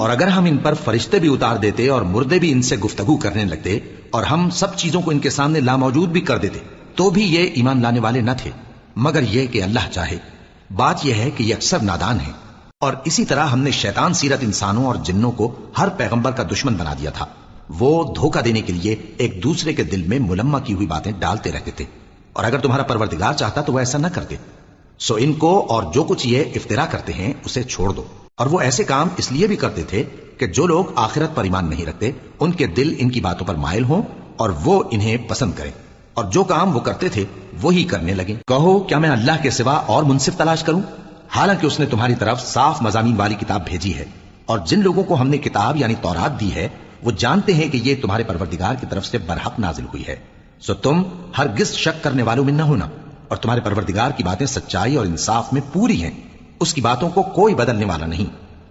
اور اگر ہم ان پر فرشتے بھی اتار دیتے اور مردے بھی ان سے گفتگو کرنے لگتے اور ہم سب چیزوں کو ان کے سامنے لاموجود بھی کر دیتے تو بھی یہ ایمان لانے والے نہ تھے، مگر یہ کہ اللہ چاہے۔ بات یہ ہے کہ یہ اکثر نادان ہیں۔ اور اسی طرح ہم نے شیطان سیرت انسانوں اور جنوں کو ہر پیغمبر کا دشمن بنا دیا تھا۔ وہ دھوکہ دینے کے لیے ایک دوسرے کے دل میں ملمہ کی ہوئی باتیں ڈالتے رہتے تھے، اور اگر تمہارا پروردگار چاہتا تو وہ ایسا نہ کرتے۔ سو ان کو اور جو کچھ یہ افترا کرتے ہیں اسے چھوڑ دو۔ اور وہ ایسے کام اس لیے بھی کرتے تھے کہ جو لوگ آخرت پر ایمان نہیں رکھتے ان کے دل ان کی باتوں پر مائل ہوں اور وہ انہیں پسند کریں، اور جو کام وہ کرتے تھے وہی کرنے لگیں۔ کہو کیا میں اللہ کے سوا اور منصف تلاش کروں؟ حالانکہ اس نے تمہاری طرف صاف مضامین والی کتاب بھیجی ہے، اور جن لوگوں کو ہم نے کتاب یعنی تورات دی ہے وہ جانتے ہیں کہ یہ تمہارے پروردگار کی طرف سے برحق نازل ہوئی ہے۔ سو تم ہرگز شک کرنے والوں میں نہ ہونا، اور تمہارے پروردگار کی باتیں سچائی اور انصاف میں پوری ہیں، اس کی باتوں کو کوئی بدلنے والا نہیں،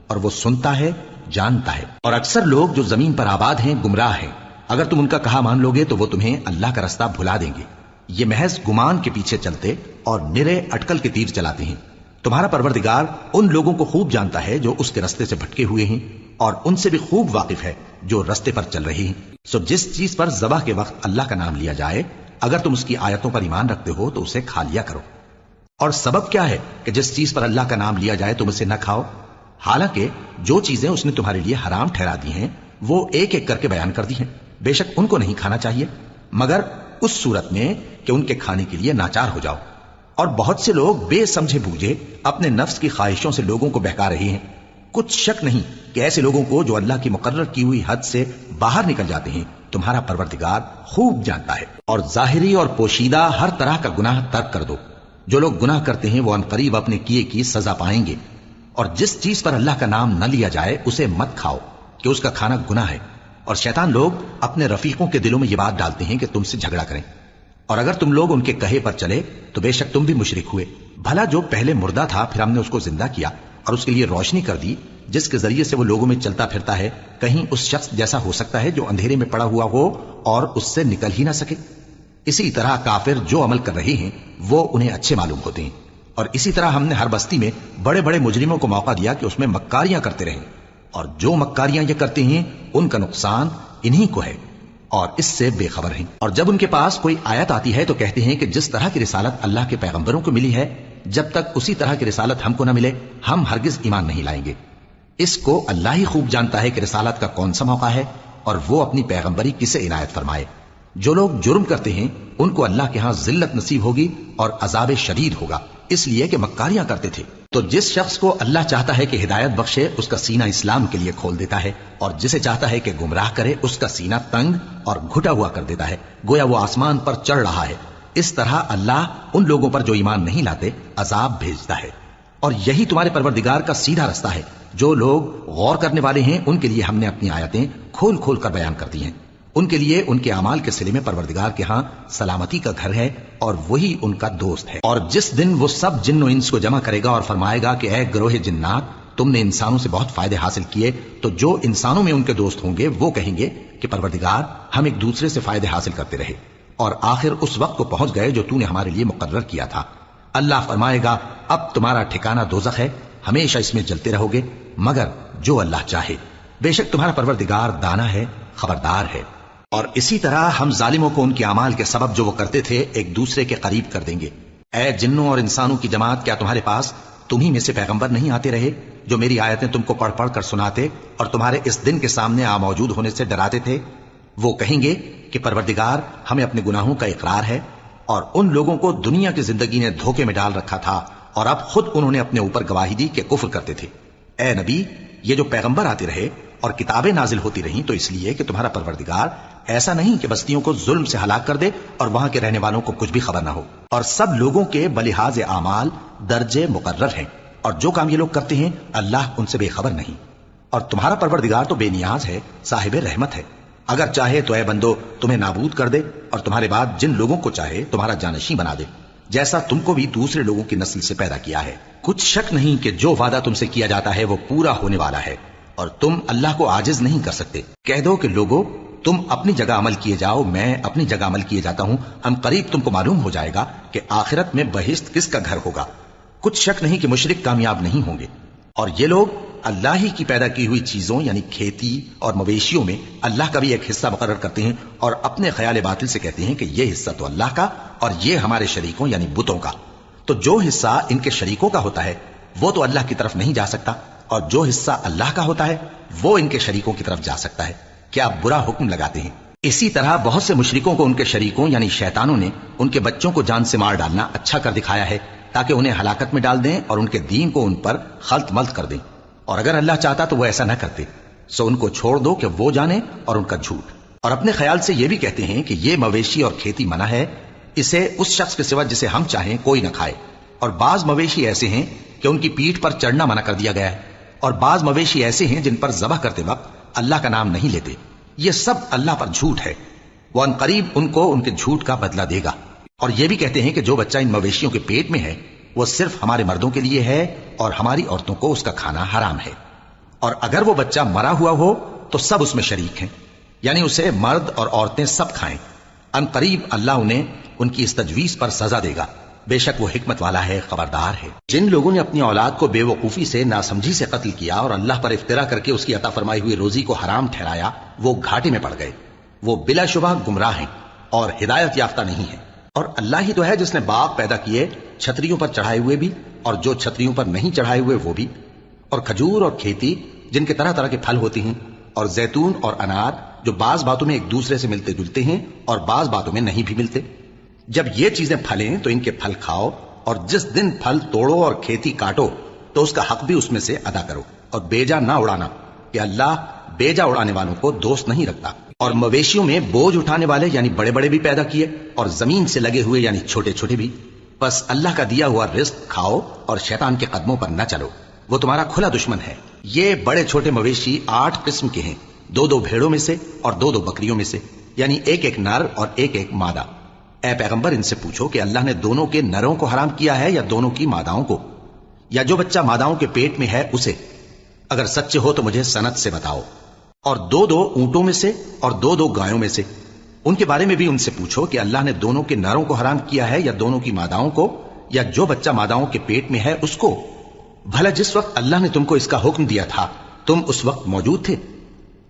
اور وہ سنتا ہے، جانتا ہے۔ اور اکثر لوگ جو زمین پر آباد ہیں گمراہ ہیں، اگر تم ان کا کہا مان لوگے تو وہ تمہیں اللہ کا رستہ بھلا دیں گے۔ یہ محض گمان کے پیچھے چلتے اور نرے اٹکل کے تیر چلاتے ہیں۔ تمہارا پروردگار ان لوگوں کو خوب جانتا ہے جو اس کے رستے سے بھٹکے ہوئے ہیں، اور ان سے بھی خوب واقف ہے جو رستے پر چل رہے ہیں۔ سو جس چیز پر ذبح کے وقت اللہ کا نام لیا جائے، اگر تم اس کی آیتوں پر ایمان رکھتے ہو تو اسے کھا لیا کرو۔ اور سبب کیا ہے کہ جس چیز پر اللہ کا نام لیا جائے تم اسے نہ کھاؤ؟ حالانکہ جو چیزیں اس نے تمہارے لیے حرام ٹھہرا دی ہیں وہ ایک ایک کر کے بیان کر دی ہیں۔ بے شک ان کو نہیں کھانا چاہیے مگر اس صورت میں کہ ان کے کھانے کے لیے ناچار ہو جاؤ۔ اور بہت سے لوگ بے سمجھے بوجھے اپنے نفس کی خواہشوں سے لوگوں کو بہکا رہے ہیں۔ کچھ شک نہیں کہ ایسے لوگوں کو جو اللہ کی مقرر کی ہوئی حد سے باہر نکل جاتے ہیں تمہارا پروردگار خوب جانتا ہے۔ اور ظاہری اور پوشیدہ ہر طرح کا گناہ ترک کر دو۔ جو لوگ گناہ کرتے ہیں وہ عنقریب اپنے کیے کی سزا پائیں گے۔ اور جس چیز پر اللہ کا نام نہ لیا جائے اسے مت کھاؤ کہ اس کا کھانا گناہ ہے۔ اور شیطان لوگ اپنے رفیقوں کے دلوں میں یہ بات ڈالتے ہیں کہ تم سے جھگڑا کریں، اور اگر تم لوگ ان کے کہے پر چلے تو بے شک تم بھی مشرک ہوئے۔ بھلا جو پہلے مردہ تھا پھر ہم نے اس کو زندہ کیا اور اس کے لیے روشنی کر دی جس کے ذریعے سے وہ لوگوں میں چلتا پھرتا ہے، کہیں اس شخص جیسا ہو سکتا ہے جو اندھیرے میں پڑا ہوا ہو اور اس سے نکل ہی نہ سکے؟ اسی طرح کافر جو عمل کر رہے ہیں وہ انہیں اچھے معلوم ہوتے ہیں۔ اور اسی طرح ہم نے ہر بستی میں بڑے بڑے مجرموں کو موقع دیا کہ اس میں مکاریاں کرتے رہیں، اور جو مکاریاں یہ کرتے ہیں ان کا نقصان انہی کو ہے اور اس سے بے خبر ہیں۔ اور جب ان کے پاس کوئی آیت آتی ہے تو کہتے ہیں کہ جس طرح کی رسالت اللہ کے پیغمبروں کو ملی ہے جب تک اسی طرح کی رسالت ہم کو نہ ملے ہم ہرگز ایمان نہیں لائیں گے۔ اس کو اللہ ہی خوب جانتا ہے کہ رسالت کا کون سا موقع ہے اور وہ اپنی پیغمبری کسے عنایت فرمائے۔ جو لوگ جرم کرتے ہیں ان کو اللہ کے ہاں ذلت نصیب ہوگی اور عذاب شدید ہوگا، اس لیے کہ مکاریاں کرتے تھے۔ تو جس شخص کو اللہ چاہتا ہے کہ ہدایت بخشے اس کا سینہ اسلام کے لیے کھول دیتا ہے، اور جسے چاہتا ہے کہ گمراہ کرے اس کا سینہ تنگ اور گھٹا ہوا کر دیتا ہے، گویا وہ آسمان پر چڑھ رہا ہے۔ اس طرح اللہ ان لوگوں پر جو ایمان نہیں لاتے عذاب بھیجتا ہے۔ اور یہی تمہارے پروردگار کا سیدھا رستہ ہے۔ جو لوگ غور کرنے والے ہیں ان کے لیے ہم نے اپنی آیتیں کھول کھول کر بیان کر دی ہیں۔ ان کے لیے ان کے اعمال کے صلے میں پروردگار کے ہاں سلامتی کا گھر ہے اور وہی ان کا دوست ہے۔ اور جس دن وہ سب جن و انس کو جمع کرے گا اور فرمائے گا کہ اے گروہ جنات تم نے انسانوں سے بہت فائدے حاصل کیے، تو جو انسانوں میں ان کے دوست ہوں گے وہ کہیں گے کہ پروردگار ہم ایک دوسرے سے فائدے حاصل کرتے رہے اور آخر اس وقت کو پہنچ گئے جو تو نے ہمارے لیے مقرر کیا تھا۔ اللہ فرمائے گا اب تمہارا ٹھکانہ دوزخ ہے، ہمیشہ اس میں جلتے رہو گے مگر جو اللہ چاہے۔ بے شک تمہارا پروردگار دانا ہے، خبردار ہے۔ اور اسی طرح ہم ظالموں کو ان کے اعمال کے سبب جو وہ کرتے تھے ایک دوسرے کے قریب کر دیں گے۔ اے جنوں اور انسانوں کی جماعت، کیا تمہارے پاس تمہیں میں سے پیغمبر نہیں آتے رہے جو میری آیتیں تم کو پڑھ پڑھ کر سناتے اور تمہارے اس دن کے سامنے موجود ہونے سے ڈراتے تھے؟ وہ کہیں گے کہ پروردگار ہمیں اپنے گناہوں کا اقرار ہے، اور ان لوگوں کو دنیا کی زندگی نے دھوکے میں ڈال رکھا تھا اور اب خود انہوں نے اپنے اوپر گواہی دی کہ کفر کرتے تھے۔ اے نبی، یہ جو پیغمبر آتے رہے اور کتابیں نازل ہوتی رہیں تو اس لیے کہ تمہارا پروردگار ایسا نہیں کہ بستیوں کو ظلم سے ہلاک کر دے اور وہاں کے رہنے والوں کو کچھ بھی خبر نہ ہو۔ اور سب لوگوں کے بلحاظ اعمال درجے مقرر ہیں، اور جو کام یہ لوگ کرتے ہیں اللہ ان سے بے خبر نہیں۔ اور تمہارا پروردگار تو بے نیاز ہے، صاحب رحمت ہے۔ اگر چاہے تو اے بندو تمہیں نابود کر دے اور تمہارے بعد جن لوگوں کو چاہے تمہارا جانشین بنا دے، جیسا تم کو بھی دوسرے لوگوں کی نسل سے پیدا کیا ہے۔ کچھ شک نہیں کہ جو وعدہ تم سے کیا جاتا ہے وہ پورا ہونے والا ہے، اور تم اللہ کو عاجز نہیں کر سکتے۔ کہہ دو کہ لوگو تم اپنی جگہ عمل کیے جاؤ، میں اپنی جگہ عمل کیے جاتا ہوں، ہم قریب تم کو معلوم ہو جائے گا کہ آخرت میں بہشت کس کا گھر ہوگا۔ کچھ شک نہیں کہ مشرک کامیاب نہیں ہوں گے۔ اور یہ لوگ اللہ ہی کی پیدا کی ہوئی چیزوں یعنی کھیتی اور مویشیوں میں اللہ کا بھی ایک حصہ مقرر کرتے ہیں اور اپنے خیال باطل سے کہتے ہیں کہ یہ حصہ تو اللہ کا اور یہ ہمارے شریکوں یعنی بتوں کا، تو جو حصہ ان کے شریکوں کا ہوتا ہے وہ تو اللہ کی طرف نہیں جا سکتا، اور جو حصہ اللہ کا ہوتا ہے وہ ان کے شریکوں کی طرف جا سکتا ہے۔ کیا برا حکم لگاتے ہیں؟ اسی طرح بہت سے مشرکوں کو ان کے شریکوں یعنی شیطانوں نے ان کے بچوں کو جان سے مار ڈالنا اچھا کر دکھایا ہے تاکہ انہیں ہلاکت میں ڈال دیں اور ان کے دین کو ان پر خلط ملط کر دیں، اور اگر اللہ چاہتا تو وہ ایسا نہ کرتے، سو ان کو چھوڑ دو کہ وہ جانے اور ان کا جھوٹ۔ اور اپنے خیال سے یہ بھی کہتے ہیں کہ یہ مویشی اور کھیتی منع ہے، اسے اس شخص کے سوا جسے ہم چاہیں کوئی نہ کھائے، اور بعض مویشی ایسے ہیں کہ ان کی پیٹھ پر چڑھنا منع کر دیا گیا ہے، اور بعض مویشی ایسے ہیں جن پر ذبح کرتے وقت اللہ کا نام نہیں لیتے، یہ سب اللہ پر جھوٹ ہے، وہ ان قریب ان کو ان کے جھوٹ کا بدلہ دے گا۔ اور یہ بھی کہتے ہیں کہ جو بچہ ان مویشیوں کے پیٹ میں ہے وہ صرف ہمارے مردوں کے لیے ہے اور ہماری عورتوں کو اس کا کھانا حرام ہے، اور اگر وہ بچہ مرا ہوا ہو تو سب اس میں شریک ہیں، یعنی اسے مرد اور عورتیں سب کھائیں، ان قریب اللہ انہیں ان کی اس تجویز پر سزا دے گا، بے شک وہ حکمت والا ہے، خبردار ہے۔ جن لوگوں نے اپنی اولاد کو بے وقوفی سے ناسمجھی سے قتل کیا اور اللہ پر افترا کر کے اس کی عطا فرمائی ہوئی روزی کو حرام ٹھہرایا، وہ گھاٹے میں پڑ گئے، وہ بلا شبہ گمراہ ہیں اور ہدایت یافتہ نہیں ہیں۔ اور اللہ ہی تو ہے جس نے باغ پیدا کیے، چھتریوں پر چڑھائے ہوئے بھی اور جو چھتریوں پر نہیں چڑھائے ہوئے وہ بھی، اور کھجور اور کھیتی جن کے طرح طرح کے پھل ہوتے ہیں، اور زیتون اور انار جو بعض باتوں میں ایک دوسرے سے ملتے جلتے ہیں اور بعض باتوں میں نہیں بھی ملتے۔ جب یہ چیزیں پھلیں تو ان کے پھل کھاؤ، اور جس دن پھل توڑو اور کھیتی کاٹو تو اس کا حق بھی اس میں سے ادا کرو، اور بیجا نہ اڑانا کہ اللہ بیجا اڑانے والوں کو دوست نہیں رکھتا۔ اور مویشیوں میں بوجھ اٹھانے والے یعنی بڑے بڑے بھی پیدا کیے اور زمین سے لگے ہوئے یعنی چھوٹے چھوٹے بھی، بس اللہ کا دیا ہوا رزق کھاؤ اور شیطان کے قدموں پر نہ چلو، وہ تمہارا کھلا دشمن ہے۔ یہ بڑے چھوٹے مویشی 8 قسم کے ہیں، 2 بھیڑوں میں سے اور 2 بکریوں میں سے، یعنی ایک نر اور ایک مادہ۔ اے پیغمبر ان سے پوچھو کہ اللہ نے دونوں کے نروں کو حرام کیا ہے یا دونوں کی ماداؤں کو، یا جو بچہ ماداؤں کے پیٹ میں ہے اسے؟ اگر سچے ہو تو مجھے سند سے بتاؤ۔ اور 2 اونٹوں میں سے اور 2 گایوں میں سے، ان کے بارے میں بھی ان سے پوچھو کہ اللہ نے دونوں کے نروں کو حرام کیا ہے یا دونوں کی ماداؤں کو، یا جو بچہ ماداؤں کے پیٹ میں ہے اس کو؟ بھلا جس وقت اللہ نے تم کو اس کا حکم دیا تھا تم اس وقت موجود تھے؟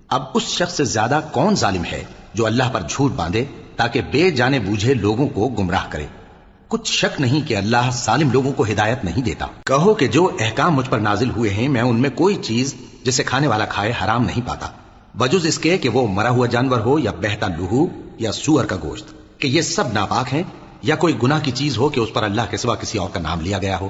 اب اس شخص سے زیادہ کون ظالم ہے جو اللہ پر جھوٹ باندھے تاکہ بے جانے بوجھے لوگوں کو گمراہ کرے؟ کچھ شک نہیں کہ اللہ ظالم لوگوں کو ہدایت نہیں دیتا۔ کہو کہ جو احکام مجھ پر نازل ہوئے ہیں میں ان میں کوئی چیز جسے کھانے والا کھائے حرام نہیں پاتا، بجز اس کے کہ وہ مرا ہوا جانور ہو یا بہتا لہو یا سور کا گوشت، کہ یہ سب ناپاک ہیں، یا کوئی گناہ کی چیز ہو کہ اس پر اللہ کے سوا کسی اور کا نام لیا گیا ہو۔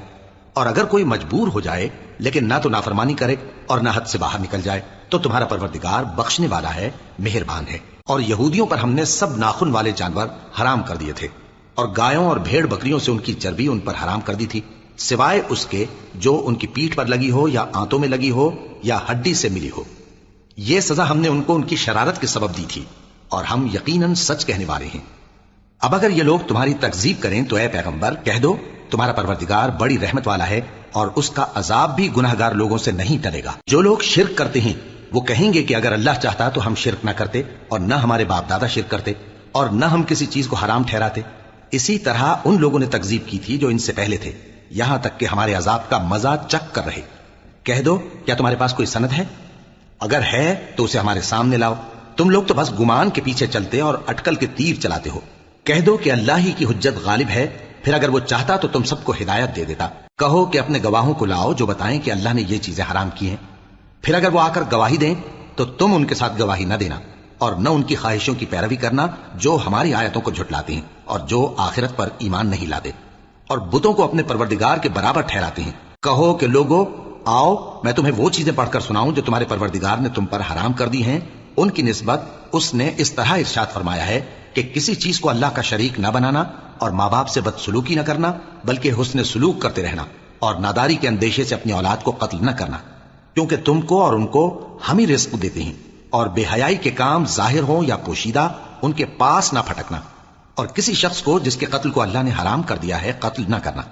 اور اگر کوئی مجبور ہو جائے لیکن نہ تو نافرمانی کرے اور نہ حد سے باہر نکل جائے تو تمہارا پروردگار بخشنے والا ہے، مہربان ہے۔ اور یہودیوں پر ہم نے سب ناخن والے جانور حرام کر دیے تھے، اور گایوں اور بھیڑ بکریوں سے ان کی چربی ان پر حرام کر دی تھی، سوائے اس کے جو ان کی پیٹھ پر لگی ہو یا آنتوں میں لگی ہو یا ہڈی سے ملی ہو۔ یہ سزا ہم نے ان کو ان کی شرارت کے سبب دی تھی، اور ہم یقیناً سچ کہنے والے ہیں۔ اب اگر یہ لوگ تمہاری تکذیب کریں تو اے پیغمبر کہہ دو تمہارا پروردگار بڑی رحمت والا ہے اور اس کا عذاب بھی گناہگار لوگوں سے نہیں ٹلے گا۔ جو لوگ شرک کرتے ہیں وہ کہیں گے کہ اگر اللہ چاہتا تو ہم شرک نہ کرتے اور نہ ہمارے باپ دادا شرک کرتے اور نہ ہم کسی چیز کو حرام ٹھہراتے۔ اسی طرح ان لوگوں نے تکذیب کی تھی جو ان سے پہلے تھے، یہاں تک کہ ہمارے عذاب کا مزہ چکھ کر رہے۔ کہہ دو کیا تمہارے پاس کوئی سند ہے؟ اگر ہے تو اسے ہمارے سامنے لاؤ، تم لوگ تو بس گمان کے پیچھے چلتے اور اٹکل کے تیر چلاتے ہو۔ کہہ دو کہ اللہ ہی کی حجت غالب ہے، پھر اگر وہ چاہتا تو تم سب کو ہدایت دے دیتا۔ کہو کہ اپنے گواہوں کو لاؤ جو بتائیں کہ اللہ نے یہ چیزیں حرام کی ہیں، پھر اگر وہ آ کر گواہی دیں تو تم ان کے ساتھ گواہی نہ دینا اور نہ ان کی خواہشوں کی پیروی کرنا جو ہماری آیتوں کو جھٹلاتے ہیں اور جو آخرت پر ایمان نہیں لاتے اور بتوں کو اپنے پروردگار کے برابر ٹھہراتے ہیں۔ کہو کہ لوگو آؤ میں تمہیں وہ چیزیں پڑھ کر سناؤں جو تمہارے پروردگار نے تم پر حرام کر دی ہیں، ان کی نسبت اس نے اس طرح ارشاد فرمایا ہے کہ کسی چیز کو اللہ کا شریک نہ بنانا اور ماں باپ سے بدسلوکی نہ کرنا بلکہ حسن سلوک کرتے رہنا اور ناداری کے اندیشے سے اپنی اولاد کو قتل نہ کرنا، کیونکہ تم کو اور ان کو ہم ہی رزق دیتے ہیں، اور بے حیائی کے کام ظاہر ہوں یا پوشیدہ ان کے پاس نہ پھٹکنا، اور کسی شخص کو جس کے قتل کو اللہ نے حرام کر دیا ہے قتل نہ کرنا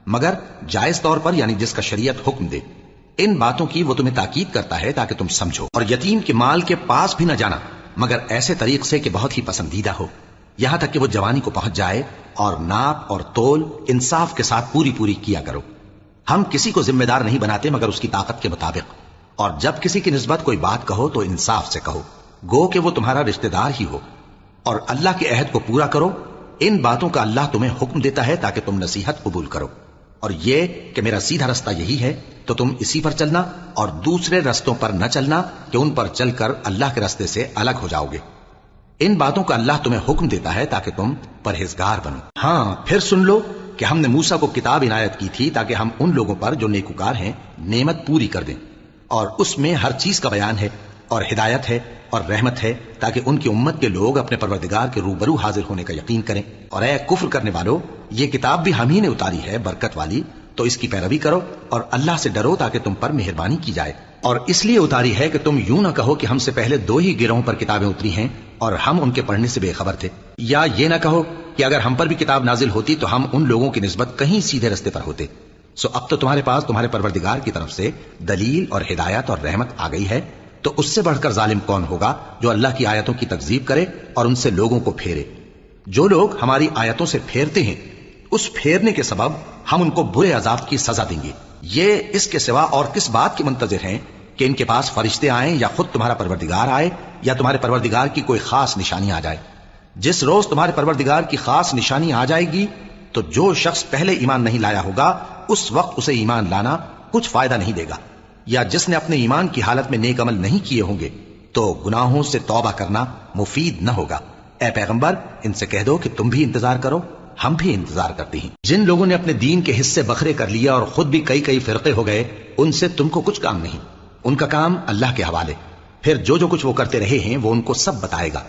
مگر جائز طور پر، یعنی جس کا شریعت حکم دے۔ ان باتوں کی وہ تمہیں تاکید کرتا ہے تاکہ تم سمجھو۔ اور یتیم کے مال کے پاس بھی نہ جانا مگر ایسے طریق سے کہ بہت ہی پسندیدہ ہو، یہاں تک کہ وہ جوانی کو پہنچ جائے، اور ناپ اور تول انصاف کے ساتھ پوری پوری کیا کرو۔ ہم کسی کو ذمہ دار نہیں بناتے مگر اس کی طاقت کے مطابق، اور جب کسی کی نسبت کوئی بات کہو تو انصاف سے کہو، گو کہ وہ تمہارا رشتہ دار ہی ہو، اور اللہ کے عہد کو پورا کرو۔ ان باتوں کا اللہ تمہیں حکم دیتا ہے تاکہ تم نصیحت قبول کرو، اور یہ کہ میرا سیدھا رستہ یہی ہے تو تم اسی پر چلنا، اور دوسرے رستوں پر نہ چلنا کہ ان پر چل کر اللہ کے رستے سے الگ ہو جاؤ گے۔ ان باتوں کا اللہ تمہیں حکم دیتا ہے تاکہ تم پرہیزگار بنو۔ ہاں، پھر سن لو کہ ہم نے موسیٰ کو کتاب عنایت کی تھی تاکہ ہم ان لوگوں پر جو نیکوکار ہیں نعمت پوری کر دیں، اور اس میں ہر چیز کا بیان ہے اور ہدایت ہے اور رحمت ہے، تاکہ ان کی امت کے لوگ اپنے پروردگار کے روبرو حاضر ہونے کا یقین کریں۔ اور اے کفر کرنے والو، یہ کتاب بھی ہم ہی نے اتاری ہے برکت والی، تو اس کی پیروی کرو اور اللہ سے ڈرو تاکہ تم پر مہربانی کی جائے۔ اور اس لیے اتاری ہے کہ تم یوں نہ کہو کہ ہم سے پہلے 2 ہی گروہوں پر کتابیں اتری ہیں اور ہم ان کے پڑھنے سے بے خبر تھے، یا یہ نہ کہو کہ اگر ہم پر بھی کتاب نازل ہوتی تو ہم ان لوگوں کی نسبت کہیں سیدھے رستے پر ہوتے۔ سو اب تو تمہارے پاس تمہارے پروردگار کی طرف سے دلیل اور ہدایت اور رحمت آ گئی ہے، تو اس سے بڑھ کر ظالم کون ہوگا جو اللہ کی آیتوں کی تکذیب کرے اور ان سے لوگوں کو پھیرے۔ جو لوگ ہماری آیتوں سے پھیرتے ہیں، اس پھیرنے کے سبب ہم ان کو برے عذاب کی سزا دیں گے۔ یہ اس کے سوا اور کس بات کے منتظر ہیں کہ ان کے پاس فرشتے آئیں یا خود تمہارا پروردگار آئے یا تمہارے پروردگار کی کوئی خاص نشانی آ جائے؟ جس روز تمہارے پروردگار کی خاص نشانی آ جائے گی تو جو شخص پہلے ایمان نہیں لایا ہوگا اس وقت اسے ایمان لانا کچھ فائدہ نہیں دے گا، یا جس نے اپنے ایمان کی حالت میں نیک عمل نہیں کیے ہوں گے تو گناہوں سے توبہ کرنا مفید نہ ہوگا۔ اے پیغمبر، ان سے کہہ دو کہ تم بھی انتظار کرو، ہم بھی انتظار کرتے ہیں۔ جن لوگوں نے اپنے دین کے حصے بکھرے کر لیا اور خود بھی کئی فرقے ہو گئے، ان سے تم کو کچھ کام نہیں، ان کا کام اللہ کے حوالے۔ پھر جو کچھ وہ کرتے رہے ہیں وہ ان کو سب بتائے گا۔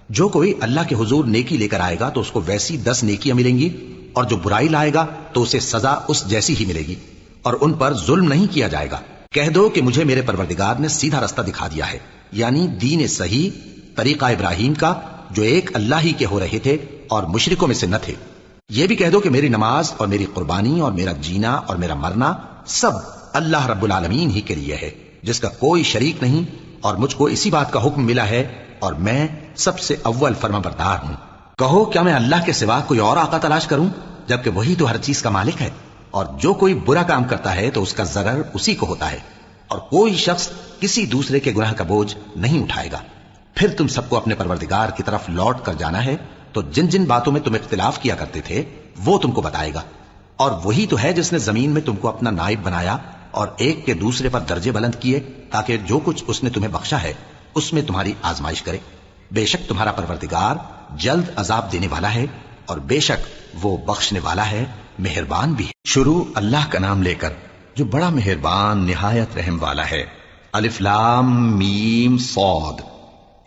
جو کوئی اللہ کے حضور نیکی لے کر آئے گا تو اس کو ویسی 10 نیکیاں ملیں گی، اور جو برائی لائے گا تو اسے سزا اس جیسی ہی ملے گی، اور ان پر ظلم نہیں کیا جائے گا۔ کہہ دو کہ مجھے میرے پروردگار نے سیدھا رستہ دکھا دیا ہے، یعنی دین صحیح، طریقہ ابراہیم کا، جو ایک اللہ ہی کے ہو رہے تھے اور مشرکوں میں سے نہ تھے۔ یہ بھی کہہ دو کہ میری نماز اور میری قربانی اور میرا جینا اور میرا مرنا سب اللہ رب العالمین ہی کے لیے ہے، جس کا کوئی شریک نہیں، اور مجھ کو اسی بات کا حکم ملا ہے اور میں سب سے اول فرما بردار ہوں۔ کہو کیا میں اللہ کے سوا کوئی اور آقا تلاش کروں جبکہ وہی تو ہر چیز کا مالک ہے؟ اور جو کوئی برا کام کرتا ہے تو اس کا ضرر اسی کو ہوتا ہے، اور کوئی شخص کسی دوسرے کے گناہ کا بوجھ نہیں اٹھائے گا۔ پھر تم سب کو اپنے پروردگار کی طرف لوٹ کر جانا ہے، تو جن جن باتوں میں تم اختلاف کیا کرتے تھے وہ تم کو بتائے گا، اور وہی تو ہے جس نے زمین میں تم کو اپنا نائب بنایا اور ایک کے دوسرے پر درجے بلند کیے تاکہ جو کچھ اس نے تمہیں بخشا ہے اس میں تمہاری آزمائش کرے۔ بے شک تمہارا پروردگار جلد عذاب دینے والا ہے، اور بے شک وہ بخشنے والا ہے، مہربان بھی ہے۔ شروع اللہ کا نام لے کر جو بڑا مہربان نہایت رحم والا ہے۔ الف لام میم صاد۔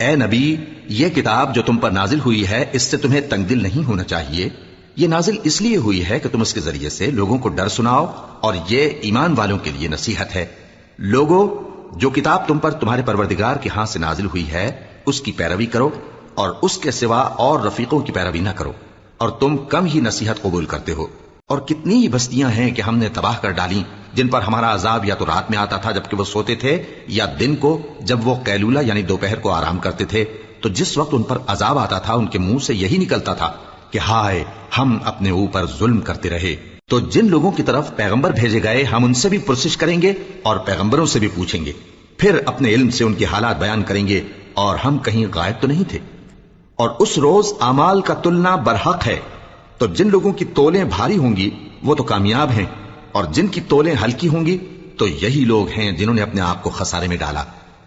اے نبی، یہ کتاب جو تم پر نازل ہوئی ہے اس سے تمہیں تنگ دل نہیں ہونا چاہیے۔ یہ نازل اس لیے ہوئی ہے کہ تم اس کے ذریعے سے لوگوں کو ڈر سناؤ، اور یہ ایمان والوں کے لیے نصیحت ہے۔ لوگوں، جو کتاب تم پر تمہارے پروردگار کے ہاں سے نازل ہوئی ہے اس کی پیروی کرو، اور اس کے سوا اور رفیقوں کی پیروی نہ کرو، اور تم کم ہی نصیحت قبول کرتے ہو۔ اور کتنی ہی بستیاں ہیں کہ ہم نے تباہ کر ڈالی جن پر ہمارا عذاب یا تو رات میں آتا تھا جبکہ وہ سوتے تھے، یا دن کو جب وہ قیلولہ یعنی دوپہر کو آرام کرتے تھے، تو جس وقت ان پر عذاب آتا تھا ان کے منہ سے یہی نکلتا تھا کہ ہائے، ہم اپنے اوپر ظلم کرتے رہے۔ تو جن لوگوں کی طرف پیغمبر بھیجے گئے ہم ان سے بھی پرسش کریں گے اور پیغمبروں سے بھی پوچھیں گے، پھر اپنے علم سے ان کے حالات بیان کریں گے، اور ہم کہیں غائب تو نہیں تھے۔ اور اس روز اعمال کا تلنا برحق ہے، تو جن لوگوں کی تولیں بھاری ہوں گی وہ تو کامیاب ہیں، اور جن کی تولیں ہلکی ہوں گی تو یہی لوگ ہیں جنہوں نے اپنے آپ کو خسارے میں ڈالا،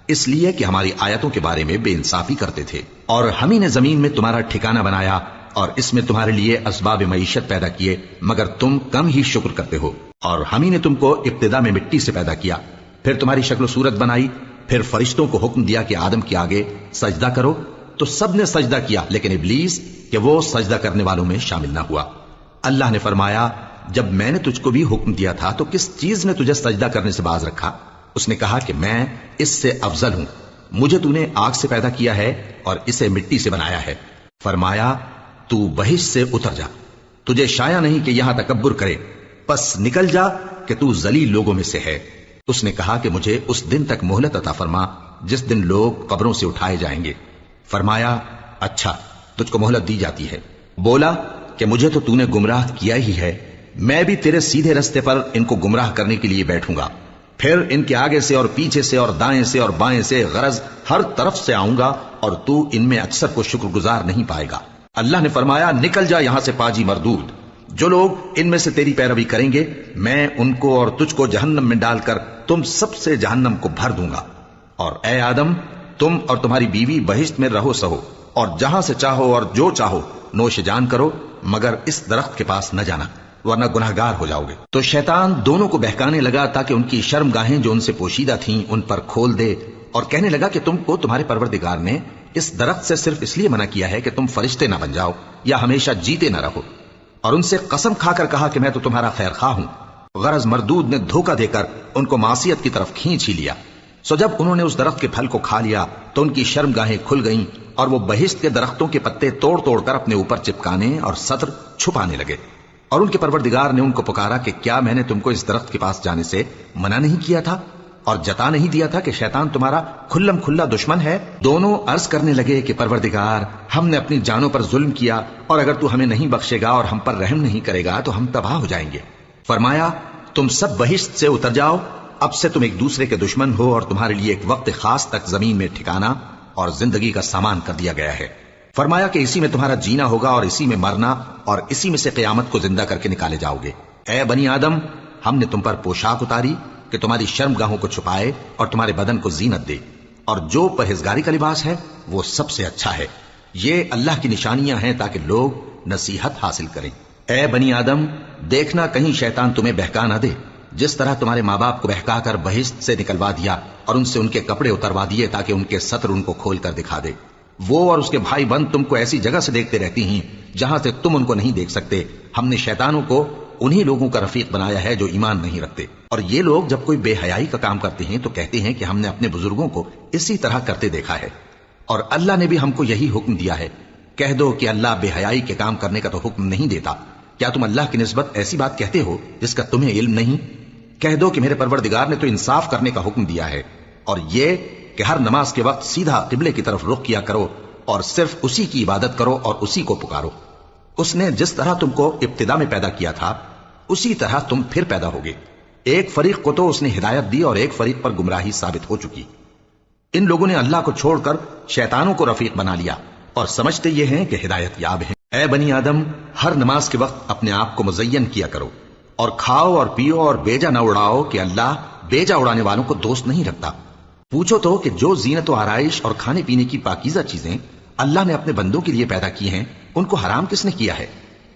اس لیے کہ ہماری آیتوں کے بارے میں بے انصافی کرتے تھے۔ اور ہم ہی نے زمین میں تمہارا ٹھکانہ بنایا اور اس میں تمہارے لیے اسباب معیشت پیدا کیے، مگر تم کم ہی شکر کرتے ہو۔ اور ہم ہی نے تم کو ابتدا میں مٹی سے پیدا کیا، پھر تمہاری شکل و صورت بنائی، پھر فرشتوں کو حکم دیا کہ آدم کے آگے سجدہ کرو، تو سب نے سجدہ کیا لیکن ابلیس کہ وہ سجدہ کرنے والوں میں شامل نہ ہوا۔ اللہ نے فرمایا، جب میں نے تجھ کو بھی حکم دیا تھا تو کس چیز نے تجھے سجدہ کرنے سے باز رکھا؟ اس نے کہا کہ میں اس سے افضل ہوں، مجھے تو نے آگ سے پیدا کیا ہے اور اسے مٹی سے بنایا ہے۔ فرمایا، تو بہشت سے اتر جا، تجھے شایع نہیں کہ یہاں تکبر کرے، پس نکل جا کہ تو ذلیل لوگوں میں سے ہے۔ اس نے کہا کہ مجھے اس دن تک مہلت عطا فرما جس دن لوگ قبروں سے اٹھائے جائیں گے۔ فرمایا، اچھا، تجھ کو مہلت دی جاتی ہے۔ بولا کہ مجھے تو نے گمراہ کیا ہی ہے، میں بھی تیرے سیدھے رستے پر ان کو گمراہ کرنے کے لیے بیٹھوں گا۔ پھر ان کے آگے سے اور پیچھے سے اور دائیں سے اور بائیں سے غرض ہر طرف سے آؤں گا اور تو ان میں اکثر کو شکر گزار نہیں پائے گا۔ اللہ نے فرمایا نکل جا یہاں سے پاجی مردود، جو لوگ ان میں سے تیری پیروی کریں گے میں ان کو اور تجھ کو جہنم میں ڈال کر تم سب سے جہنم کو بھر دوں گا۔ اور اے آدم تم اور تمہاری بیوی بہشت میں رہو سہو اور جہاں سے چاہو اور جو چاہو نوش جان کرو، مگر اس درخت کے پاس نہ جانا ورنہ گناہگار ہو جاؤ گے۔ تو شیطان دونوں کو بہکانے لگا تاکہ ان کی شرم گاہیں جو ان سے پوشیدہ تھیں ان پر کھول دے، اور کہنے لگا کہ تم کو تمہارے پروردگار نے اس درخت سے صرف اس لیے منع کیا ہے کہ تم فرشتے نہ بن جاؤ یا ہمیشہ جیتے نہ رہو، اور ان سے قسم کھا کر کہا کہ میں تو تمہارا خیر خواہ ہوں۔ غرض مردود نے دھوکہ دے کر ان کو معصیت کی طرف کھینچ ہی لیا۔ سو جب انہوں نے اس درخت کے پھل کو کھا لیا تو ان کی شرم گاہیں کھل گئیں اور وہ بہشت کے درختوں کے پتے توڑ توڑ کر اپنے اوپر چپکانے اور سطر چھپانے لگے۔ اور ان کے پروردگار نے ان کو پکارا کہ کیا میں نے تم کو اس درخت کے پاس جانے سے منع نہیں کیا تھا اور جتا نہیں دیا تھا کہ شیطان تمہارا کھلم کھلا دشمن ہے؟ دونوں عرض کرنے لگے کہ پروردگار ہم نے اپنی جانوں پر ظلم کیا، اور اگر تو ہمیں نہیں بخشے گا اور ہم پر رحم نہیں کرے گا تو ہم تباہ ہو جائیں گے۔ فرمایا تم سب بہشت سے اتر جاؤ، اب سے تم ایک دوسرے کے دشمن ہو اور تمہارے لیے ایک وقت خاص تک زمین میں ٹھکانا اور زندگی کا سامان کر دیا گیا ہے۔ فرمایا کہ اسی میں تمہارا جینا ہوگا اور اسی میں مرنا، اور اسی میں سے قیامت کو زندہ کر کے نکالے جاؤ گے۔ اے بنی آدم ہم نے تم پر پوشاک اتاری کہ تمہاری شرم گاہوں کو چھپائے اور تمہارے بدن کو زینت دے، اور جو پرہیزگاری کا لباس ہے وہ سب سے اچھا ہے۔ یہ اللہ کی نشانیاں ہیں تاکہ لوگ نصیحت حاصل کریں۔ اے بنی آدم دیکھنا کہیں شیطان تمہیں بہکا نہ دے، جس طرح تمہارے ماں باپ کو بہکا کر بہشت سے نکلوا دیا اور ان سے ان کے کپڑے اتروا دیے تاکہ ان کے سطر ان کو کھول کر دکھا دے۔ وہ اور اس کے بھائی بند تم کو ایسی جگہ سے دیکھتے رہتی ہیں جہاں سے تم ان کو نہیں دیکھ سکتے۔ ہم نے شیطانوں کو انہی لوگوں کا رفیق بنایا ہے جو ایمان نہیں رکھتے، اور یہ لوگ جب کوئی بے حیائی کا کام کرتے ہیں تو کہتے ہیں کہ ہم نے اپنے بزرگوں کو اسی طرح کرتے دیکھا ہے، اور اللہ نے بھی ہم کو یہی حکم دیا ہے۔ کہہ دو کہ اللہ بے حیائی کے کام کرنے کا تو حکم نہیں دیتا، کیا تم اللہ کی نسبت ایسی بات کہتے ہو جس کا تمہیں علم نہیں؟ کہہ دو کہ میرے پروردگار نے تو انصاف کرنے کا حکم دیا ہے، اور یہ کہ ہر نماز کے وقت سیدھا قبلے کی طرف رخ کیا کرو اور صرف اسی کی عبادت کرو اور اسی کو پکارو۔ اس نے جس طرح تم کو ابتدا میں پیدا کیا تھا اسی طرح تم پھر پیدا ہوگے۔ ایک فریق کو تو اس نے ہدایت دی اور ایک فریق پر گمراہی ثابت ہو چکی۔ ان لوگوں نے اللہ کو چھوڑ کر شیطانوں کو رفیق بنا لیا اور سمجھتے یہ ہیں کہ ہدایت یاب ہیں۔ اے بنی آدم ہر نماز کے وقت اپنے آپ کو مزین کیا کرو اور کھاؤ اور پیو اور بیجا نہ اڑاؤ کہ اللہ بیجا اڑانے والوں کو دوست نہیں رکھتا۔ پوچھو تو کہ جو زینت و آرائش اور کھانے پینے کی پاکیزہ چیزیں اللہ نے اپنے بندوں کے لیے پیدا کی ہیں ان کو حرام کس نے کیا ہے؟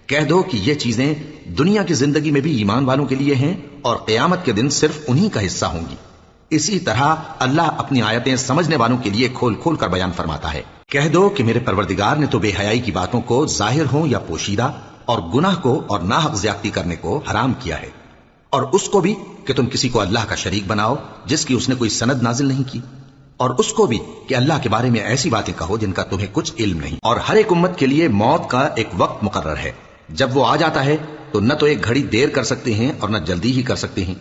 کہہ دو کہ یہ چیزیں دنیا کی زندگی میں بھی ایمان والوں کے لیے ہیں اور قیامت کے دن صرف انہی کا حصہ ہوں گی۔ اسی طرح اللہ اپنی آیتیں سمجھنے والوں کے لیے کھول کھول کر بیان فرماتا ہے۔ کہہ دو کہ میرے پروردگار نے تو بے حیائی کی باتوں کو ظاہر ہوں یا پوشیدہ اور گناہ کو اور ناحق زیادتی کرنے کو حرام کیا ہے، اور اس کو بھی کہ تم کسی کو اللہ کا شریک بناؤ جس کی اس نے کوئی سند نازل نہیں کی، اور اس کو بھی کہ اللہ کے بارے میں ایسی باتیں کہو جن کا تمہیں کچھ علم نہیں۔ اور ہر ایک امت کے لیے موت کا ایک وقت مقرر ہے، جب وہ آ جاتا ہے تو نہ تو ایک گھڑی دیر کر سکتے ہیں اور نہ جلدی ہی کر سکتے ہیں۔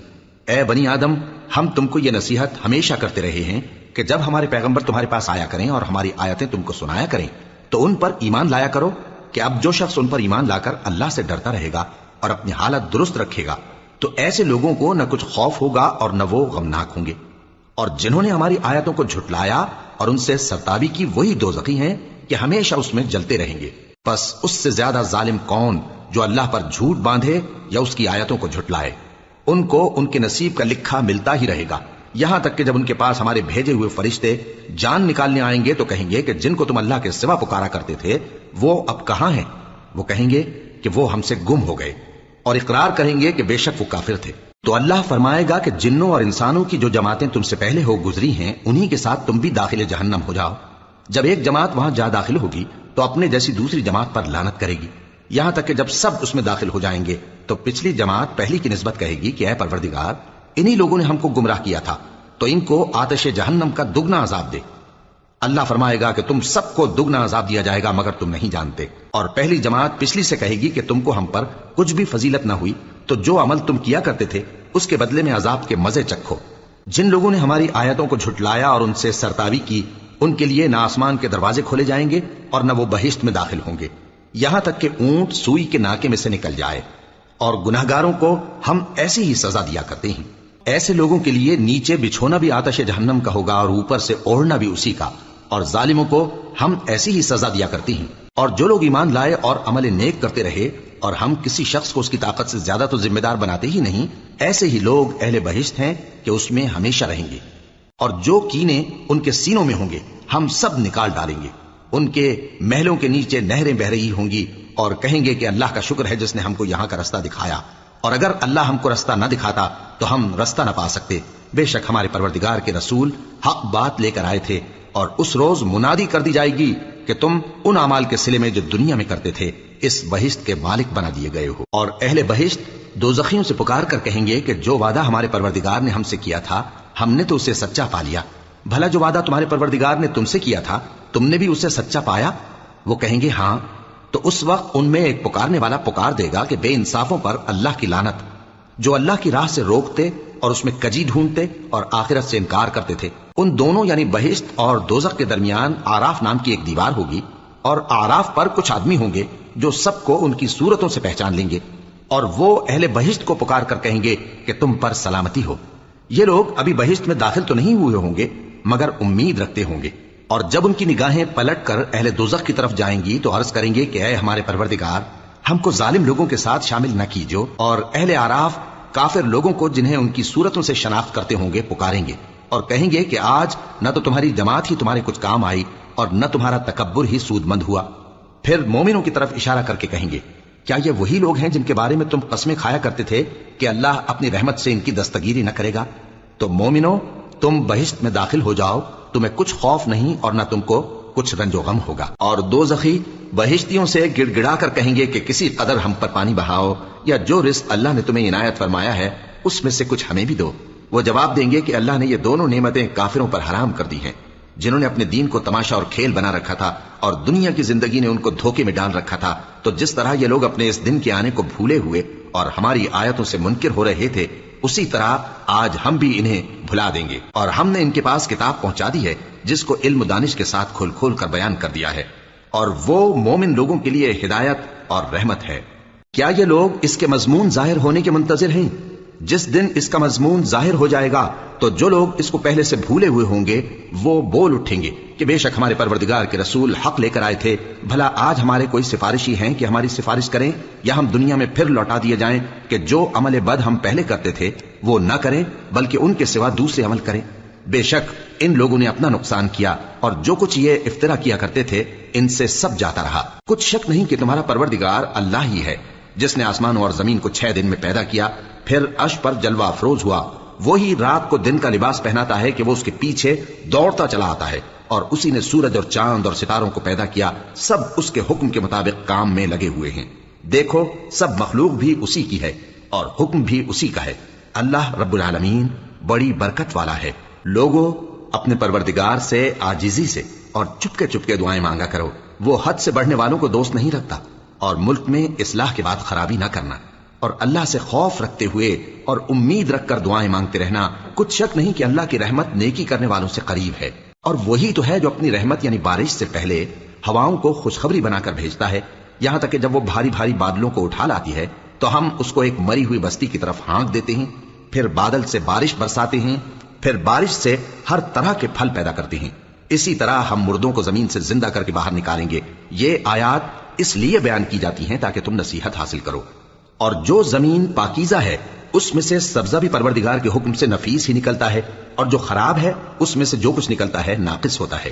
اے بنی آدم ہم تم کو یہ نصیحت ہمیشہ کرتے رہے ہیں کہ جب ہمارے پیغمبر تمہارے پاس آیا کریں اور ہماری آیتیں تم کو سنایا کریں تو ان پر ایمان لایا کرو، کہ اب جو شخص ان پر ایمان لا کر اللہ سے ڈرتا رہے گا اور اپنی حالت درست رکھے گا تو ایسے لوگوں کو نہ کچھ خوف ہوگا اور نہ وہ غمناک ہوں گے۔ اور جنہوں نے ہماری آیتوں کو جھٹلایا اور ان سے سرتابی کی وہی دوزخی ہیں کہ ہمیشہ اس میں جلتے رہیں گے۔ بس اس سے زیادہ ظالم کون جو اللہ پر جھوٹ باندھے یا اس کی آیتوں کو جھٹلائے؟ ان کو ان کے نصیب کا لکھا ملتا ہی رہے گا، یہاں تک کہ جب ان کے پاس ہمارے بھیجے ہوئے فرشتے جان نکالنے آئیں گے تو کہیں گے کہ جن کو تم اللہ کے سوا پکارا کرتے تھے وہ اب کہاں ہیں؟ وہ کہیں گے کہ وہ ہم سے گم ہو گئے، اور اقرار کریں گے کہ بے شک وہ کافر تھے۔ تو اللہ فرمائے گا کہ جنوں اور انسانوں کی جو جماعتیں تم سے پہلے ہو گزری ہیں انہی کے ساتھ تم بھی داخل جہنم ہو جاؤ۔ جب ایک جماعت وہاں جا داخل ہوگی تو اپنے جیسی دوسری جماعت پر لعنت کرے گی، یہاں تک کہ جب سب اس میں داخل ہو جائیں گے تو پچھلی جماعت پہلی کی نسبت کہے گی کہ اے پروردگار انہی لوگوں نے ہم کو گمراہ کیا تھا، تو ان کو آتش جہنم کا دگنا عذاب دے۔ اللہ فرمائے گا کہ تم سب کو دگنا عذاب دیا جائے گا مگر تم نہیں جانتے۔ اور پہلی جماعت پچھلی سے کہے گی کہ تم کو ہم پر کچھ بھی فضیلت نہ ہوئی، تو جو عمل تم کیا کرتے تھے اس کے بدلے میں عذاب کے مزے چکھو۔ جن لوگوں نے ہماری آیتوں کو جھٹلایا اور ان سے سرتابی کی ان کے لیے نہ آسمان کے دروازے کھولے جائیں گے اور نہ وہ بہشت میں داخل ہوں گے، یہاں تک کہ اونٹ سوئی کے ناکے میں سے نکل جائے، اور گناہگاروں کو ہم ایسی ہی سزا دیا کرتے ہیں۔ ایسے لوگوں کے لیے نیچے بچھونا بھی آتش جہنم کا ہوگا اور اوپر سے اوڑھنا بھی اسی کا، اور ظالموں کو ہم ایسی ہی سزا دیا کرتی ہیں۔ اور جو لوگ ایمان لائے اور عمل نیک کرتے رہے اور ہم کسی شخص کو اس کی طاقت سے زیادہ تو ذمہ دار بناتے ہی نہیں، ایسے ہی لوگ اہل بہشت ہیں کہ اس میں ہمیشہ رہیں گے۔ اور جو کینے ان کے سینوں میں ہوں گے ہم سب نکال ڈالیں گے۔ ان کے محلوں کے نیچے نہریں بہ رہی ہوں گی اور کہیں گے کہ اللہ کا شکر ہے جس نے ہم کو یہاں کا رستہ دکھایا، اور اگر اللہ ہم کو رستہ نہ دکھاتا تو ہم رستہ نہ پا سکتے۔ بے شک ہمارے پروردگار کے رسول حق بات لے کر آئے تھے، اور اس روز منادی کر دی جائے گی کہ تم ان اعمال کے صلے میں جو دنیا میں کرتے تھے اس بہشت کے مالک بنا دیے گئے ہو۔ اور اہل بہشت دوزخیوں سے پکار کر کہیں گے کہ جو وعدہ ہمارے پروردگار نے ہم سے کیا تھا ہم نے تو اسے سچا پا لیا۔ بھلا جو وعدہ تمہارے پروردگار نے تم سے کیا تھا تم نے بھی اسے سچا پایا؟ وہ کہیں گے ہاں۔ تو اس وقت ان میں ایک پکارنے والا پکار دے گا کہ بے انصافوں پر اللہ کی لعنت، جو اللہ کی راہ سے روکتے اور اس میں کجی ڈھونڈتے اور آخرت سے انکار کرتے تھے۔ ان دونوں یعنی بہشت اور دوزخ کے درمیان آراف نام کی ایک دیوار ہوگی، اور آراف پر کچھ آدمی ہوں گے جو سب کو ان کی صورتوں سے پہچان لیں گے، اور وہ اہل بہشت کو پکار کر کہیں گے کہ تم پر سلامتی ہو۔ یہ لوگ ابھی بہشت میں داخل تو نہیں ہوئے ہوں گے مگر امید رکھتے ہوں گے، اور جب ان کی نگاہیں پلٹ کر اہل دوزخ کی طرف جائیں گی تو عرض کریں گے کہ اے ہمارے پروردگار، ہم کو ظالم لوگوں کے ساتھ شامل نہ کیجو۔ اور اہل آراف کافر لوگوں کو جنہیں ان کی صورتوں سے شناخت کرتے ہوں گے پکاریں گے اور کہیں گے کہ آج نہ تو تمہاری جماعت ہی تمہارے کچھ کام آئی اور نہ تمہارا تکبر ہی سود مند ہوا۔ پھر مومنوں کی طرف اشارہ کر کے کہیں گے کیا یہ وہی لوگ ہیں جن کے بارے میں تم قسمیں کھایا کرتے تھے کہ اللہ اپنی رحمت سے ان کی دستگیری نہ کرے گا؟ تو مومنوں، تم بہشت میں داخل ہو جاؤ، تمہیں کچھ خوف نہیں اور نہ تم کو کچھ رنج و غم ہوگا۔ اور دوزخی بہشتیوں سے گڑ گڑا کر کہیں گے کہ کسی قدر ہم پر پانی بہاؤ، یا جو رزق اللہ نے تمہیں عنایت فرمایا ہے اس میں سے کچھ ہمیں بھی دو۔ وہ جواب دیں گے کہ اللہ نے یہ دونوں نعمتیں کافروں پر حرام کر دی ہیں، جنہوں نے اپنے دین کو تماشا اور کھیل بنا رکھا تھا اور دنیا کی زندگی نے ان کو دھوکے میں ڈال رکھا تھا۔ تو جس طرح یہ لوگ اپنے اس دن کے آنے کو بھولے ہوئے اور ہماری آیتوں سے منکر ہو رہے تھے، اسی طرح آج ہم بھی انہیں بھلا دیں گے۔ اور ہم نے ان کے پاس کتاب پہنچا دی ہے جس کو علم و دانش کے ساتھ کھول کھول کر بیان کر دیا ہے، اور وہ مومن لوگوں کے لیے ہدایت اور رحمت ہے۔ کیا یہ لوگ اس کے مضمون ظاہر ہونے کے منتظر ہیں؟ جس دن اس کا مضمون ظاہر ہو جائے گا تو جو لوگ اس کو پہلے سے بھولے ہوئے ہوں گے وہ بول اٹھیں گے کہ بے شک ہمارے پروردگار کے رسول حق لے کر آئے تھے، بھلا آج ہمارے کوئی سفارشی ہیں کہ ہماری سفارش کریں، یا ہم دنیا میں پھر لوٹا دیے جائیں کہ جو عمل بد ہم پہلے کرتے تھے وہ نہ کریں بلکہ ان کے سوا دوسرے عمل کریں۔ بے شک ان لوگوں نے اپنا نقصان کیا، اور جو کچھ یہ افترا کیا کرتے تھے ان سے سب جاتا رہا۔ کچھ شک نہیں کہ تمہارا پروردگار اللہ ہی ہے جس نے آسمان اور زمین کو 6 دن میں پیدا کیا، پھر عرش پر جلوہ افروز ہوا۔ وہی رات کو دن کا لباس پہناتا ہے کہ وہ اس کے پیچھے دوڑتا چلا آتا ہے، اور اسی نے سورج اور چاند اور ستاروں کو پیدا کیا، سب اس کے حکم کے مطابق کام میں لگے ہوئے ہیں۔ دیکھو سب مخلوق بھی اسی کی ہے اور حکم بھی اسی کا ہے۔ اللہ رب العالمین بڑی برکت والا ہے۔ لوگوں، اپنے پروردگار سے عاجزی سے اور چپکے چپکے دعائیں مانگا کرو، وہ حد سے بڑھنے والوں کو دوست نہیں رکھتا۔ اور ملک میں اصلاح کے بعد خرابی نہ کرنا، اور اللہ سے خوف رکھتے ہوئے اور امید رکھ کر دعائیں مانگتے رہنا۔ کچھ شک نہیں کہ اللہ کی رحمت نیکی کرنے والوں سے قریب ہے، اور وہی تو ہے جو اپنی رحمت یعنی بارش سے پہلے ہواؤں کو خوشخبری بنا کر بھیجتا ہے، یہاں تک کہ جب وہ بھاری بھاری بادلوں کو اٹھا لاتی ہے تو ہم اس کو ایک مری ہوئی بستی کی طرف ہانک دیتے ہیں، پھر بادل سے بارش برساتے ہیں، پھر بارش سے ہر طرح کے پھل پیدا کرتے ہیں۔ اسی طرح ہم مردوں کو زمین سے زندہ کر کے باہر نکالیں گے۔ یہ آیات اس لیے بیان کی جاتی ہیں تاکہ تم نصیحت حاصل کرو۔ اور جو زمین پاکیزہ ہے اس میں سے سبزہ بھی پروردگار کے حکم سے نفیس ہی نکلتا ہے، اور جو خراب ہے اس میں سے جو کچھ نکلتا ہے ناقص ہوتا ہے۔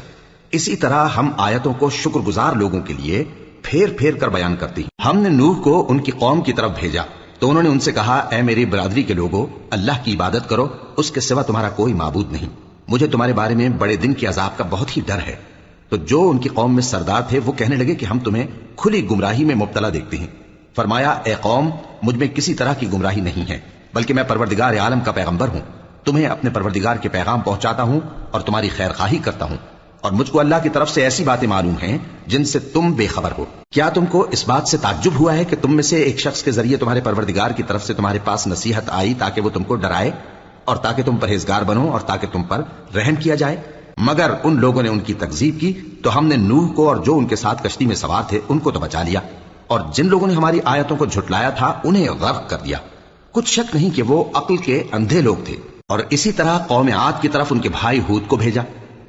اسی طرح ہم آیتوں کو شکر گزار لوگوں کے لیے پھیر پھیر کر بیان کرتے ہیں۔ ہم نے نوح کو ان کی قوم کی طرف بھیجا تو انہوں نے ان سے کہا، اے میری برادری کے لوگوں، اللہ کی عبادت کرو، اس کے سوا تمہارا کوئی معبود نہیں، مجھے تمہارے بارے میں بڑے دن کے عذاب کا بہت ہی ڈر ہے۔ تو جو ان کی قوم میں سردار تھے وہ کہنے لگے کہ ہم تمہیں کھلی گمراہی میں مبتلا دیکھتے ہیں۔ فرمایا، اے قوم، مجھ میں کسی طرح کی گمراہی نہیں ہے، بلکہ میں پروردگار عالم کا پیغمبر ہوں، تمہیں اپنے پروردگار کے پیغام پہنچاتا ہوں اور تمہاری خیر خواہی کرتا ہوں، اور مجھ کو اللہ کی طرف سے ایسی باتیں معلوم ہیں جن سے تم بے خبر ہو۔ کیا تم کو اس بات سے تعجب ہوا ہے کہ تم میں سے ایک شخص کے ذریعے تمہارے پروردگار کی طرف سے تمہارے پاس نصیحت آئی تاکہ وہ تم کو ڈرائے اور تاکہ تم پرہیزگار بنو اور تاکہ تم پر رحم کیا جائے؟ مگر ان لوگوں نے ان کی تکذیب کی تو ہم نے نوح کو اور جو ان کے ساتھ کشتی میں سوار تھے ان کو تو بچا لیا، اور جن لوگوں نے ہماری آیتوں کو جھٹلایا تھا انہیں غرق کر دیا۔ کچھ شک نہیں کہ وہ عقل کے اندھے لوگ تھے۔ اور اسی طرح قوم عاد کی طرف ان کے بھائی ہود کو بھیجا۔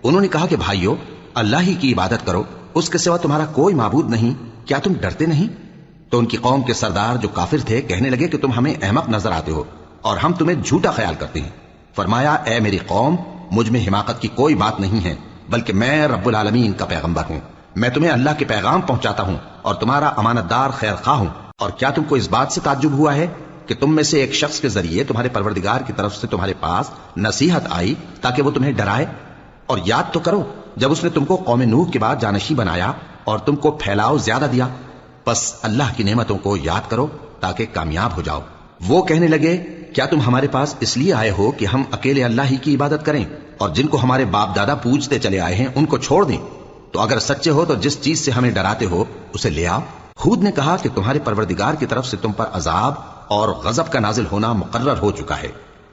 انہوں نے کہا کہ بھائیو، اللہ ہی کی عبادت کرو، اس کے سوا تمہارا کوئی معبود نہیں، کیا تم ڈرتے نہیں؟ تو ان کی قوم کے سردار جو کافر تھے کہنے لگے کہ تم ہمیں احمق نظر آتے ہو اور ہم تمہیں جھوٹا خیال کرتے ہیں۔ فرمایا، اے میری قوم، مجھ میں حماقت کی کوئی بات نہیں ہے، بلکہ میں رب العالمین کا پیغمبر ہوں۔ میں تمہیں اللہ کے پیغام پہنچاتا ہوں اور تمہارا امانت دار خیر خواہ ہوں۔ اور کیا تم کو اس بات سے تعجب ہوا ہے کہ تم میں سے ایک شخص کے ذریعے تمہارے پروردگار کی طرف سے تمہارے پاس نصیحت آئی تاکہ وہ تمہیں ڈرائے؟ اور یاد تو کرو جب اس نے تم کو قوم نوح کے بعد جانشین بنایا اور تم کو پھیلاؤ زیادہ دیا، بس اللہ کی نعمتوں کو یاد کرو تاکہ کامیاب ہو جاؤ۔ وہ کہنے لگے، کیا تم ہمارے پاس اس لیے آئے ہو کہ ہم اکیلے اللہ ہی کی عبادت کریں اور جن کو ہمارے باپ دادا پوجتے چلے آئے ہیں ان کو چھوڑ دیں؟ تو اگر سچے ہو تو جس چیز سے ہمیں ڈراتے ہو اسے لے آؤ۔ ہود نے کہا کہ تمہارے پروردگار کی طرف سے تم پر عذاب اور غضب کا نازل ہونا مقرر ہو چکا ہے۔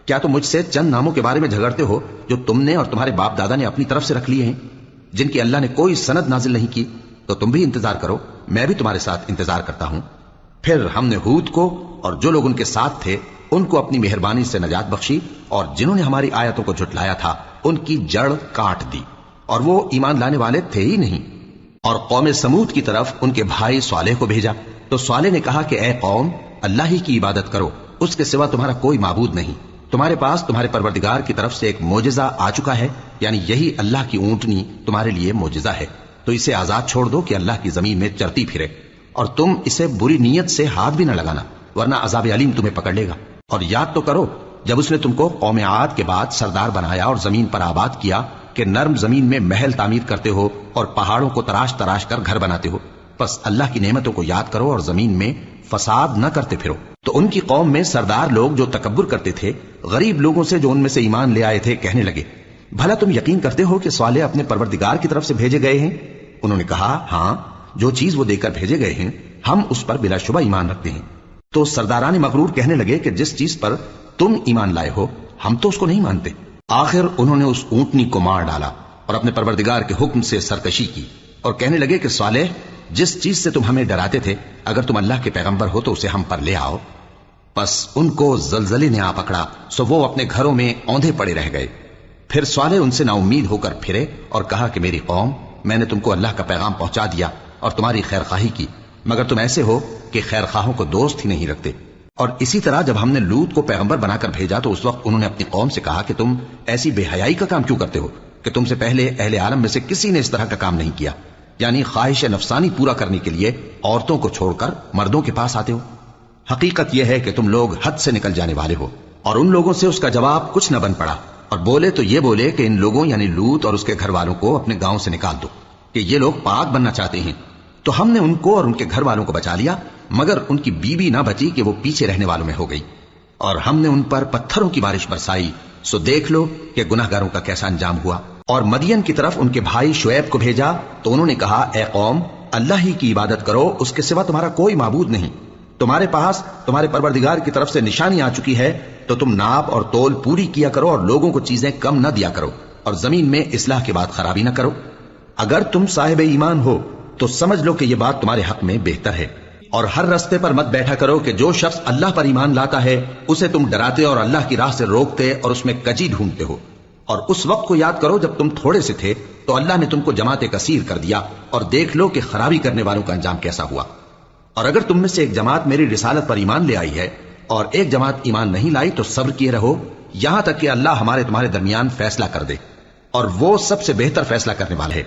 کیا تم مجھ سے چند ناموں کے بارے میں جھگڑتے ہو جو تم نے اور تمہارے باپ دادا نے اپنی طرف سے رکھ لیے ہیں، جن کی اللہ نے کوئی سند نازل نہیں کی؟ تو تم بھی انتظار کرو، میں بھی تمہارے ساتھ انتظار کرتا ہوں۔ پھر ہم نے ہود کو اور جو لوگ ان کے ساتھ تھے ان کو اپنی مہربانی سے نجات بخشی، اور جنہوں نے ہماری آیتوں کو جھٹلایا تھا ان کی جڑ کاٹ دی، اور وہ ایمان لانے والے تھے ہی نہیں۔ اور قوم سمود کی طرف ان کے بھائی صالح کو بھیجا، تو صالح نے کہا کہ اے قوم، اللہ ہی کی عبادت کرو، اس کے سوا تمہارا کوئی معبود نہیں۔ تمہارے پاس تمہارے پروردگار کی طرف سے ایک معجزہ آ چکا ہے، یعنی یہی اللہ کی اونٹنی تمہارے لیے معجزہ ہے، تو اسے آزاد چھوڑ دو کہ اللہ کی زمین میں چرتی پھرے، اور تم اسے بری نیت سے ہاتھ بھی نہ لگانا، ورنہ عذاب علیم تمہیں پکڑ لے گا۔ اور یاد تو کرو جب اس نے تم کو قوم عاد کے بعد سردار بنایا اور زمین پر آباد کیا کہ نرم زمین میں محل تعمیر کرتے ہو اور پہاڑوں کو تراش تراش کر گھر بناتے ہو، بس اللہ کی نعمتوں کو یاد کرو اور زمین میں فساد نہ کرتے پھرو۔ تو ان کی قوم میں سردار لوگ جو تکبر کرتے تھے غریب لوگوں سے جو ان میں سے ایمان لے آئے تھے کہنے لگے، بھلا تم یقین کرتے ہو کہ صالح اپنے پروردگار کی طرف سے بھیجے گئے ہیں؟ انہوں نے کہا، ہاں، جو چیز وہ دے کر بھیجے گئے ہیں ہم اس پر بلا شبہ ایمان رکھتے ہیں۔ تو سرداران مغرور کہنے لگے کہ جس چیز پر تم ایمان لائے ہو ہم تو اس کو نہیں مانتے۔ آخر انہوں نے اس اونٹنی کو مار ڈالا اور اپنے پروردگار کے حکم سے سرکشی کی، اور کہنے لگے کہ صالح، جس چیز سے تم ہمیں ڈراتے تھے اگر تم اللہ کے پیغمبر ہو تو اسے ہم پر لے آؤ۔ بس ان کو زلزلے نے آ پکڑا، سو وہ اپنے گھروں میں اوندھے پڑے رہ گئے۔ پھر صالح ان سے نا امید ہو کر پھرے اور کہا کہ میری قوم، میں نے تم کو اللہ کا پیغام پہنچا دیا اور تمہاری خیر خواہی کی، مگر تم ایسے ہو کہ خیر خواہوں کو دوست ہی نہیں رکھتے۔ اور اسی طرح جب ہم نے لوط کو پیغمبر بنا کر بھیجا تو اس وقت انہوں نے اپنی قوم سے کہا کہ تم ایسی بے حیائی کا کام کیوں کرتے ہو کہ تم سے پہلے اہل عالم میں سے کسی نے اس طرح کا کام نہیں کیا، یعنی خواہش نفسانی پورا کرنے کے لیے عورتوں کو چھوڑ کر مردوں کے پاس آتے ہو۔ حقیقت یہ ہے کہ تم لوگ حد سے نکل جانے والے ہو۔ اور ان لوگوں سے اس کا جواب کچھ نہ بن پڑا، اور بولے تو یہ بولے کہ ان لوگوں یعنی لوط اور اس کے گھر والوں کو اپنے گاؤں سے نکال دو کہ یہ لوگ پاک بننا چاہتے ہیں۔ تو ہم نے ان کو اور ان کے گھر والوں کو بچا لیا، مگر ان کی بیوی نہ بچی کہ وہ پیچھے رہنے والوں میں ہو گئی، اور ہم نے ان پر پتھروں کی بارش برسائی، سو دیکھ لو کہ گناہگاروں کا کیسا انجام ہوا۔ اور مدین کی طرف ان کے بھائی شعیب کو بھیجا تو انہوں نے کہا، اے قوم، اللہ ہی کی عبادت کرو، اس کے سوا تمہارا کوئی معبود نہیں۔ تمہارے پاس تمہارے پروردگار کی طرف سے نشانی آ چکی ہے، تو تم ناپ اور تول پوری کیا کرو اور لوگوں کو چیزیں کم نہ دیا کرو، اور زمین میں اصلاح کے بعد خرابی نہ کرو۔ اگر تم صاحب ایمان ہو تو سمجھ لو کہ یہ بات تمہارے حق میں بہتر ہے۔ اور ہر رستے پر مت بیٹھا کرو کہ جو شخص اللہ پر ایمان لاتا ہے اسے تم ڈراتے اور اللہ کی راہ سے روکتے اور اس میں کجی ڈھونڈتے ہو۔ اور اس وقت کو یاد کرو جب تم تھوڑے سے تھے تو اللہ نے تم کو جماعت کثیر کر دیا، اور دیکھ لو کہ خرابی کرنے والوں کا انجام کیسا ہوا۔ اور اگر تم میں سے ایک جماعت میری رسالت پر ایمان لے آئی ہے اور ایک جماعت ایمان نہیں لائی تو صبر کیے رہو یہاں تک کہ اللہ ہمارے تمہارے درمیان فیصلہ کر دے، اور وہ سب سے بہتر فیصلہ کرنے والا ہے۔